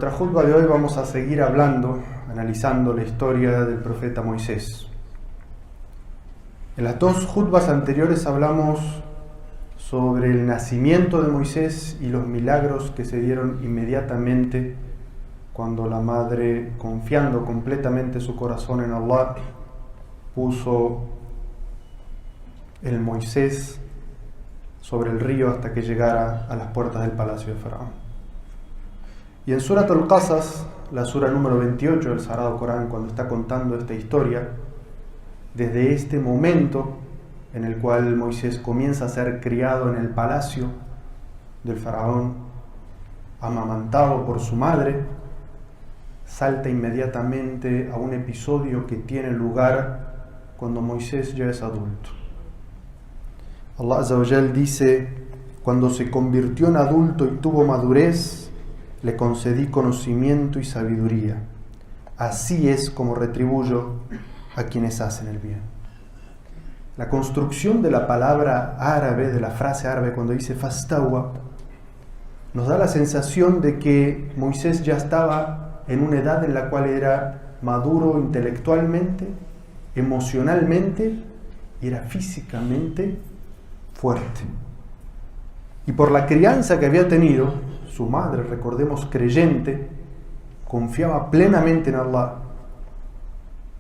En nuestra jutba de hoy vamos a seguir analizando la historia del profeta Moisés. En las dos jutbas anteriores hablamos sobre el nacimiento de Moisés y los milagros que se dieron inmediatamente cuando la madre, confiando completamente su corazón en Allah, puso el Moisés sobre el río hasta que llegara a las puertas del palacio de Faraón. Y en Surat al-Qasas, la sura número 28 del Sagrado Corán, cuando está contando esta historia, desde este momento en el cual Moisés comienza a ser criado en el palacio del faraón, amamantado por su madre, salta inmediatamente a un episodio que tiene lugar cuando Moisés ya es adulto. Allah Azza wa Jal dice: cuando se convirtió en adulto y tuvo madurez, le concedí conocimiento y sabiduría. Así es como retribuyo a quienes hacen el bien. La construcción de la palabra árabe, de la frase árabe, cuando dice fastawa, nos da la sensación de que Moisés ya estaba en una edad en la cual era maduro intelectualmente, emocionalmente y era físicamente fuerte. Y por la crianza que había tenido, su madre, recordemos, creyente, confiaba plenamente en Allah.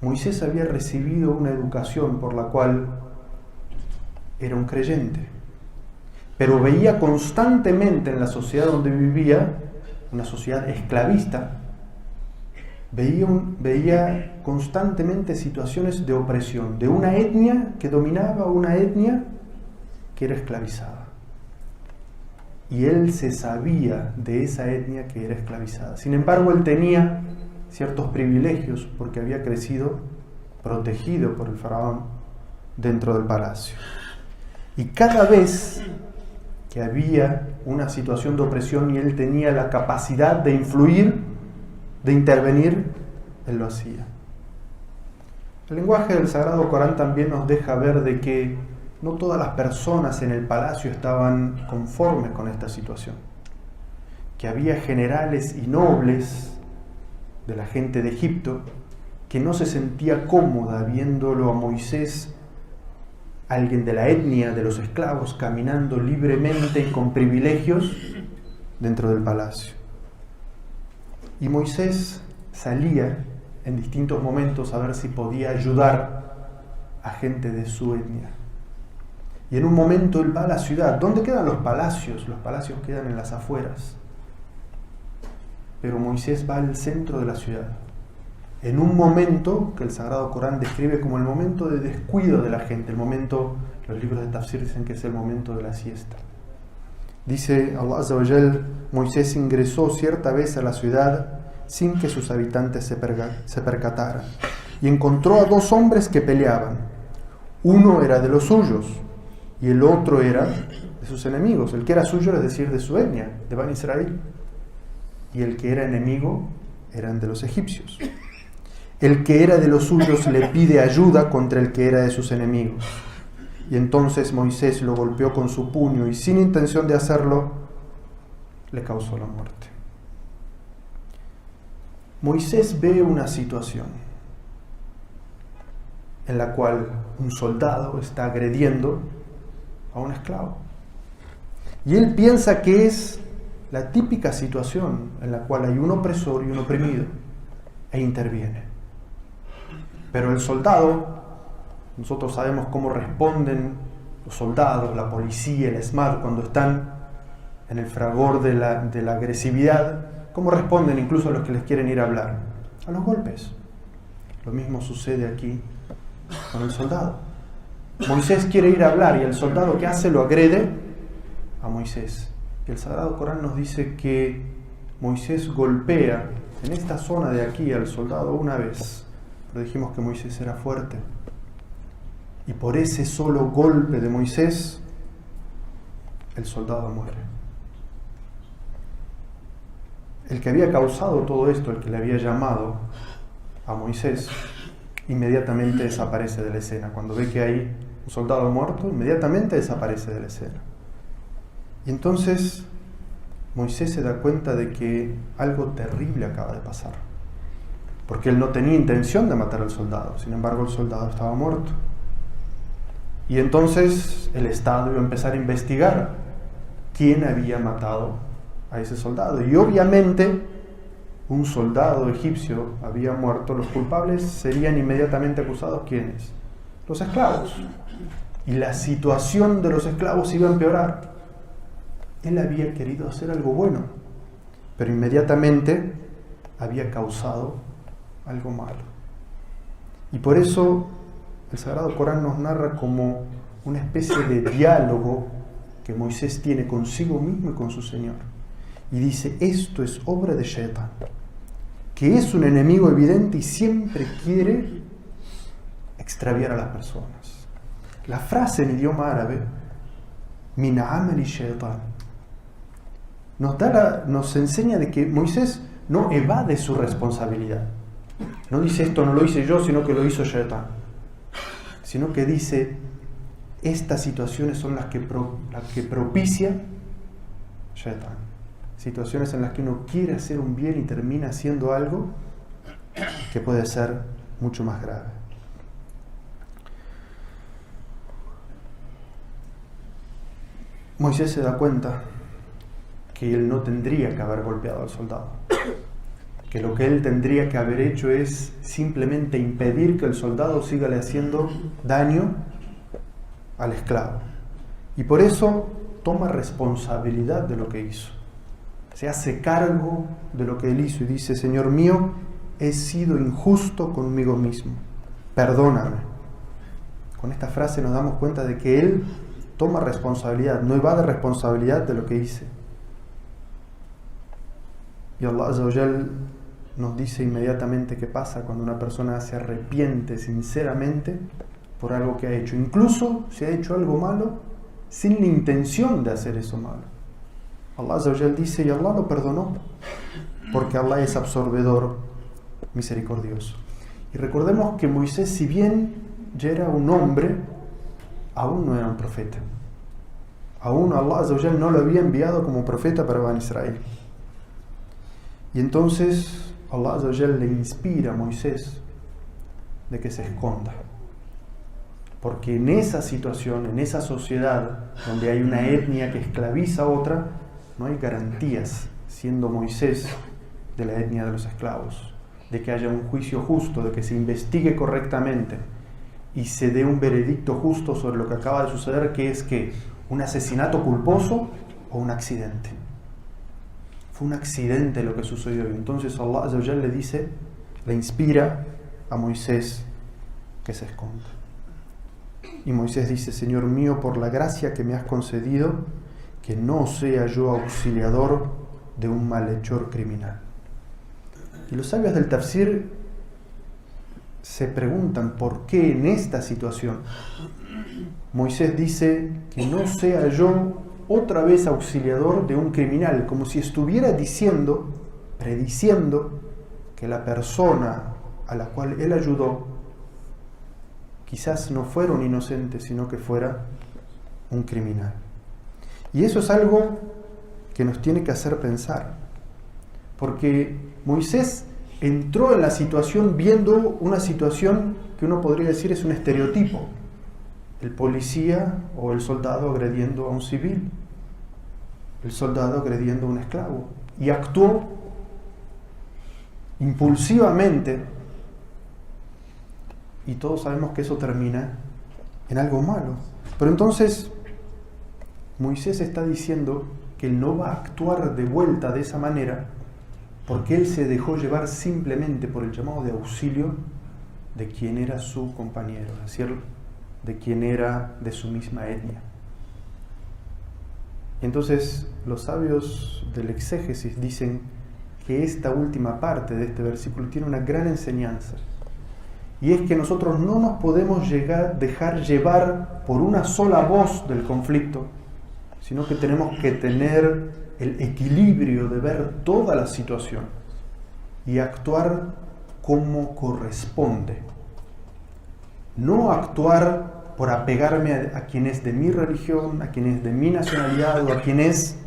Moisés había recibido una educación por la cual era un creyente, pero veía constantemente en la sociedad donde vivía, una sociedad esclavista, veía constantemente situaciones de opresión, de una etnia que dominaba una etnia que era esclavizada. Y él se sabía de esa etnia que era esclavizada. Sin embargo, él tenía ciertos privilegios porque había crecido protegido por el faraón dentro del palacio. Y cada vez que había una situación de opresión y él tenía la capacidad de influir, de intervenir, él lo hacía. El lenguaje del Sagrado Corán también nos deja ver de que no todas las personas en el palacio estaban conformes con esta situación, que había generales y nobles de la gente de Egipto que no se sentía cómoda viéndolo a Moisés, alguien de la etnia de los esclavos, caminando libremente y con privilegios dentro del palacio. Y Moisés salía en distintos momentos a ver si podía ayudar a gente de su etnia. Y en un momento él va a la ciudad. ¿Dónde quedan los palacios? Los palacios quedan en las afueras. Pero Moisés va al centro de la ciudad. En un momento que el Sagrado Corán describe como el momento de descuido de la gente. El momento, los libros de Tafsir dicen que es el momento de la siesta. Dice Allah Azza wa Jal: Moisés ingresó cierta vez a la ciudad sin que sus habitantes se percataran. Y encontró a dos hombres que peleaban. Uno era de los suyos y el otro era de sus enemigos. El que era suyo, es decir, de su etnia, de Bani Israel. Y el que era enemigo eran de los egipcios. El que era de los suyos le pide ayuda contra el que era de sus enemigos. Y entonces Moisés lo golpeó con su puño y sin intención de hacerlo, le causó la muerte. Moisés ve una situación en la cual un soldado está agrediendo a un esclavo. Y él piensa que es la típica situación en la cual hay un opresor y un oprimido, e interviene. Pero el soldado, nosotros sabemos cómo responden los soldados, la policía, el ESMAD, cuando están en el fragor de la agresividad, cómo responden incluso a los que les quieren ir a hablar, a los golpes. Lo mismo sucede aquí con el soldado. Moisés quiere ir a hablar y el soldado que hace lo agrede a Moisés. Y el Sagrado Corán nos dice que Moisés golpea en esta zona de aquí al soldado una vez, pero dijimos que Moisés era fuerte. Y por ese solo golpe de Moisés, el soldado muere. El que había causado todo esto, el que le había llamado a Moisés, inmediatamente desaparece de la escena. Cuando ve que hay un soldado muerto, inmediatamente desaparece de la escena. Y entonces Moisés se da cuenta de que algo terrible acaba de pasar, porque él no tenía intención de matar al soldado, sin embargo el soldado estaba muerto. Y entonces el Estado iba a empezar a investigar quién había matado a ese soldado. Y obviamente un soldado egipcio había muerto, los culpables serían inmediatamente acusados. ¿Quiénes? Los esclavos. Y la situación de los esclavos iba a empeorar. Él había querido hacer algo bueno, pero inmediatamente había causado algo malo. Y por eso el Sagrado Corán nos narra como una especie de diálogo que Moisés tiene consigo mismo y con su Señor. Y dice, esto es obra de Shaitán, que es un enemigo evidente y siempre quiere extraviar a las personas. La frase en idioma árabe, min amali Shaitán, nos enseña de que Moisés no evade su responsabilidad. No dice esto no lo hice yo, sino que lo hizo Shaitán. Sino que dice, estas situaciones son las que propicia Shaitán. Situaciones en las que uno quiere hacer un bien y termina haciendo algo que puede ser mucho más grave. Moisés se da cuenta que él no tendría que haber golpeado al soldado, que lo que él tendría que haber hecho es simplemente impedir que el soldado siga le haciendo daño al esclavo. Y por eso toma responsabilidad de lo que hizo. Se hace cargo de lo que él hizo y dice, Señor mío, he sido injusto conmigo mismo, perdóname. Con esta frase nos damos cuenta de que él toma responsabilidad, no evade responsabilidad de lo que hice. Y Allah Azza wa Jal nos dice inmediatamente qué pasa cuando una persona se arrepiente sinceramente por algo que ha hecho, incluso si ha hecho algo malo sin la intención de hacer eso malo. Allah Azza wa Jal dice, y Allah lo perdonó, porque Allah es absorbedor, misericordioso. Y recordemos que Moisés, si bien ya era un hombre, aún no era un profeta. Aún Allah Azza wa Jal no lo había enviado como profeta para Bani Israel. Y entonces Allah Azza wa Jal le inspira a Moisés de que se esconda. Porque en esa situación, en esa sociedad donde hay una etnia que esclaviza a otra, no hay garantías, siendo Moisés de la etnia de los esclavos, de que haya un juicio justo, de que se investigue correctamente y se dé un veredicto justo sobre lo que acaba de suceder, que es que un asesinato culposo o un accidente. Fue un accidente lo que sucedió. Y entonces Allah Azza wa Jal le inspira a Moisés que se esconda. Y Moisés dice, Señor mío, por la gracia que me has concedido, que no sea yo auxiliador de un malhechor criminal. Y los sabios del tafsir se preguntan por qué en esta situación Moisés dice que no sea yo otra vez auxiliador de un criminal, como si estuviera prediciendo que la persona a la cual él ayudó quizás no fuera un inocente, sino que fuera un criminal. Y eso es algo que nos tiene que hacer pensar, porque Moisés entró en la situación viendo una situación que uno podría decir es un estereotipo: el policía o el soldado agrediendo a un civil, el soldado agrediendo a un esclavo, y actuó impulsivamente, y todos sabemos que eso termina en algo malo. Pero entonces Moisés está diciendo que él no va a actuar de vuelta de esa manera porque él se dejó llevar simplemente por el llamado de auxilio de quien era su compañero, es decir, de quien era de su misma etnia. Entonces los sabios del exégesis dicen que esta última parte de este versículo tiene una gran enseñanza, y es que nosotros no nos podemos dejar llevar por una sola voz del conflicto, sino que tenemos que tener el equilibrio de ver toda la situación y actuar como corresponde. No actuar por apegarme a quien es de mi religión, a quien es de mi nacionalidad o a quien es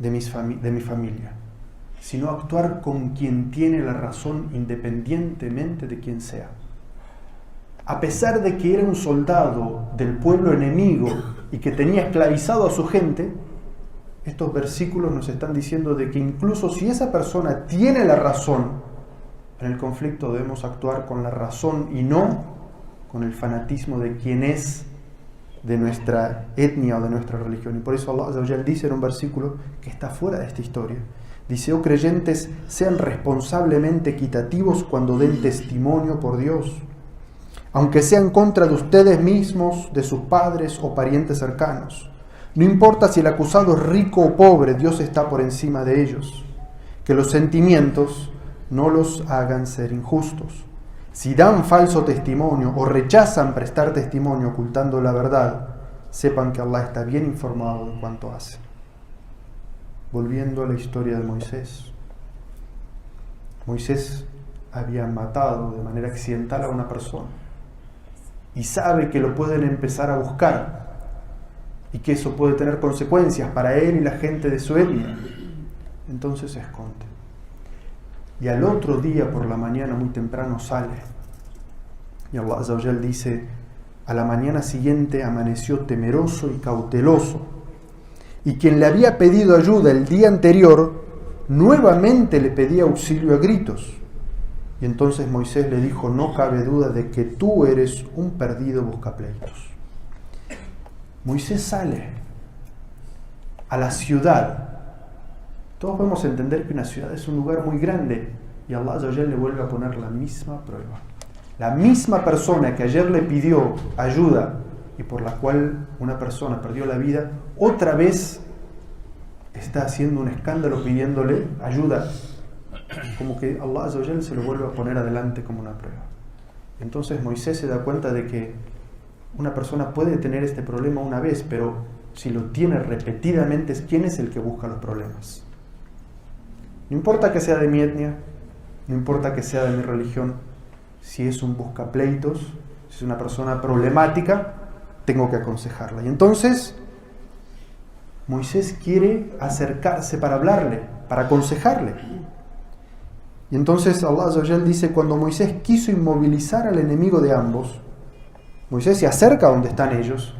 de mi familia, sino actuar con quien tiene la razón independientemente de quien sea. A pesar de que era un soldado del pueblo enemigo y que tenía esclavizado a su gente, estos versículos nos están diciendo de que incluso si esa persona tiene la razón, en el conflicto debemos actuar con la razón y no con el fanatismo de quien es de nuestra etnia o de nuestra religión. Y por eso Allah Azza wa Jal dice en un versículo que está fuera de esta historia. Dice: oh creyentes, sean responsablemente equitativos cuando den testimonio por Dios, aunque sea en contra de ustedes mismos, de sus padres o parientes cercanos. No importa si el acusado es rico o pobre, Dios está por encima de ellos. Que los sentimientos no los hagan ser injustos. Si dan falso testimonio o rechazan prestar testimonio ocultando la verdad, sepan que Allah está bien informado de cuanto hace. Volviendo a la historia de Moisés. Moisés había matado de manera accidental a una persona y sabe que lo pueden empezar a buscar y que eso puede tener consecuencias para él y la gente de su etnia. Entonces se esconde. Y al otro día por la mañana muy temprano sale. Y Allah Azza wa Jal dice: a la mañana siguiente amaneció temeroso y cauteloso. Y quien le había pedido ayuda el día anterior, nuevamente le pedía auxilio a gritos. Y entonces Moisés le dijo: no cabe duda de que tú eres un perdido buscapleitos. Moisés sale a la ciudad. Todos podemos entender que una ciudad es un lugar muy grande y Allah Azza wa Jal le vuelve a poner la misma prueba. La misma persona que ayer le pidió ayuda y por la cual una persona perdió la vida, otra vez está haciendo un escándalo pidiéndole ayuda. Como que Allah Azza wa Jal se lo vuelve a poner adelante como una prueba. Entonces Moisés se da cuenta de que una persona puede tener este problema una vez, pero si lo tiene repetidamente, ¿quién es el que busca los problemas? No importa que sea de mi etnia, no importa que sea de mi religión, si es un buscapleitos, si es una persona problemática, tengo que aconsejarla. Y entonces Moisés quiere acercarse para hablarle, para aconsejarle. Y entonces Allah Azza wa Jal dice: cuando Moisés quiso inmovilizar al enemigo de ambos, Moisés se acerca a donde están ellos.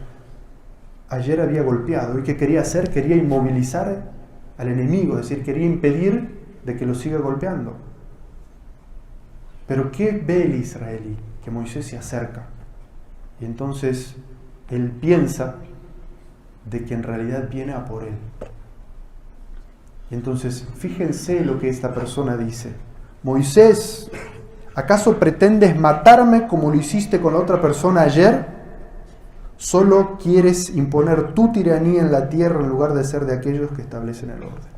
Ayer había golpeado y ¿qué quería hacer? Quería inmovilizar al enemigo, es decir, quería impedir de que lo siga golpeando. Pero ¿qué ve el israelí? Que Moisés se acerca. Y entonces él piensa de que en realidad viene a por él. Y entonces fíjense lo que esta persona dice: Moisés, ¿acaso pretendes matarme como lo hiciste con la otra persona ayer? ¿Solo quieres imponer tu tiranía en la tierra en lugar de ser de aquellos que establecen el orden?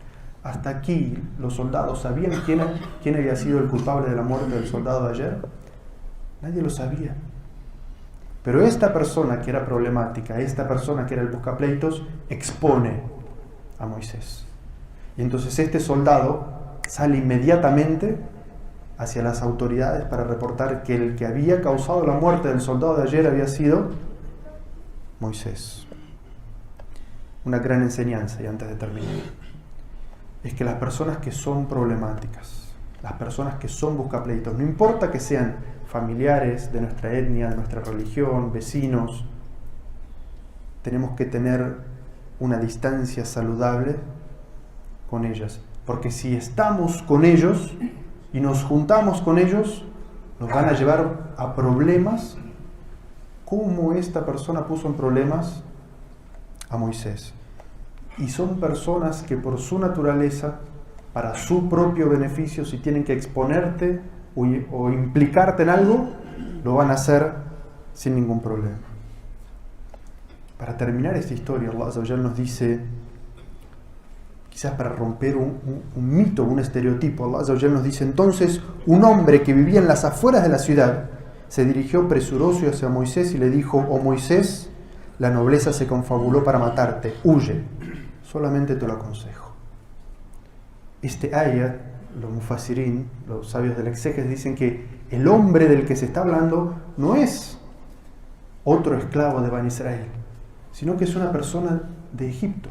Hasta aquí los soldados sabían quién había sido el culpable de la muerte del soldado de ayer. Nadie lo sabía. Pero esta persona que era problemática, esta persona que era el buscapleitos, expone a Moisés. Y entonces este soldado sale inmediatamente hacia las autoridades para reportar que el que había causado la muerte del soldado de ayer había sido Moisés. Una gran enseñanza, y antes de terminar, es que las personas que son problemáticas, las personas que son buscapleitos, no importa que sean familiares de nuestra etnia, de nuestra religión, vecinos, tenemos que tener una distancia saludable con ellas, porque si estamos con ellos y nos juntamos con ellos, nos van a llevar a problemas como esta persona puso en problemas a Moisés. Y son personas que por su naturaleza, para su propio beneficio, si tienen que exponerte o implicarte en algo, lo van a hacer sin ningún problema. Para terminar esta historia, Allah Azza wa Jal nos dice, quizás para romper un mito, un estereotipo, Allah Azza wa Jal nos dice: entonces un hombre que vivía en las afueras de la ciudad se dirigió presuroso hacia Moisés y le dijo: oh Moisés, la nobleza se confabuló para matarte, huye, solamente te lo aconsejo. Este ayat, los mufassirín, los sabios del exégesis, dicen que el hombre del que se está hablando no es otro esclavo de Bani Israel, sino que es una persona de Egipto.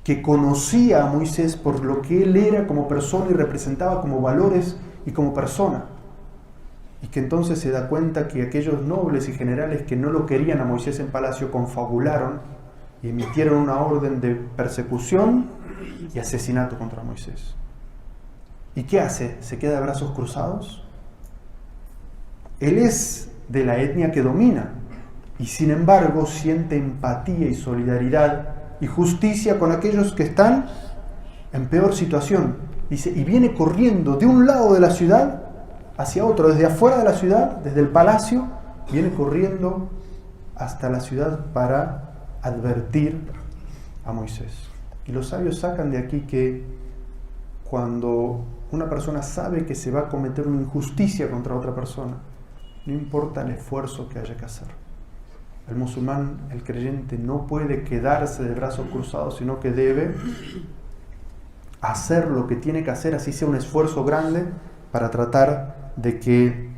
que conocía a Moisés por lo que él era como persona y representaba como valores y como persona. Y que entonces se da cuenta que aquellos nobles y generales que no lo querían a Moisés en palacio confabularon y emitieron una orden de persecución y asesinato contra Moisés. ¿Y qué hace? ¿Se queda de brazos cruzados? Él es de la etnia que domina y sin embargo siente empatía y solidaridad y justicia con aquellos que están en peor situación. Dice, y viene corriendo de un lado de la ciudad hacia otro, desde afuera de la ciudad, desde el palacio, viene corriendo hasta la ciudad para advertir a Moisés. Y los sabios sacan de aquí que cuando una persona sabe que se va a cometer una injusticia contra otra persona, no importa el esfuerzo que haya que hacer. El musulmán, el creyente, no puede quedarse de brazos cruzados, sino que debe hacer lo que tiene que hacer, así sea un esfuerzo grande, para tratar de que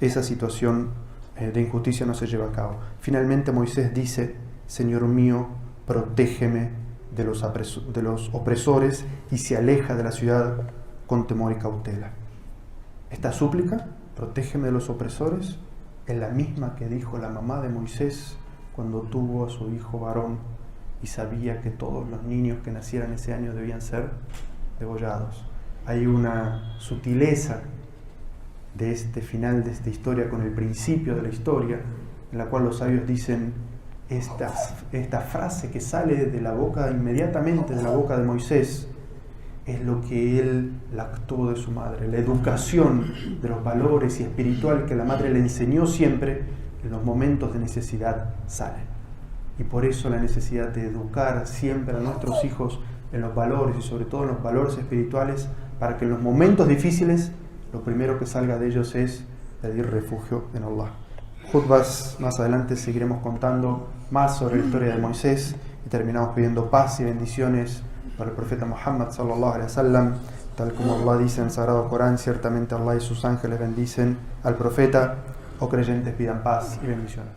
esa situación de injusticia no se lleve a cabo. Finalmente Moisés dice, Señor mío, protégeme de los opresores, y se aleja de la ciudad con temor y cautela. Esta súplica, protégeme de los opresores, es la misma que dijo la mamá de Moisés cuando tuvo a su hijo varón y sabía que todos los niños que nacieran ese año debían ser degollados. Hay una sutileza de este final de esta historia con el principio de la historia, en la cual los sabios dicen esta frase que sale de la boca, inmediatamente de la boca de Moisés, es lo que él lactó de su madre, la educación de los valores y espiritual que la madre le enseñó siempre, en los momentos de necesidad salen. Y por eso la necesidad de educar siempre a nuestros hijos en los valores y sobre todo en los valores espirituales, para que en los momentos difíciles lo primero que salga de ellos es pedir refugio en Allah. Jutbas, más adelante seguiremos contando más sobre la historia de Moisés y terminamos pidiendo paz y bendiciones para el profeta Muhammad sallallahu alaihi wasallam, tal como Allah dice en el Sagrado Corán, ciertamente Allah y sus ángeles bendicen al profeta. O creyentes, pidan paz y bendiciones.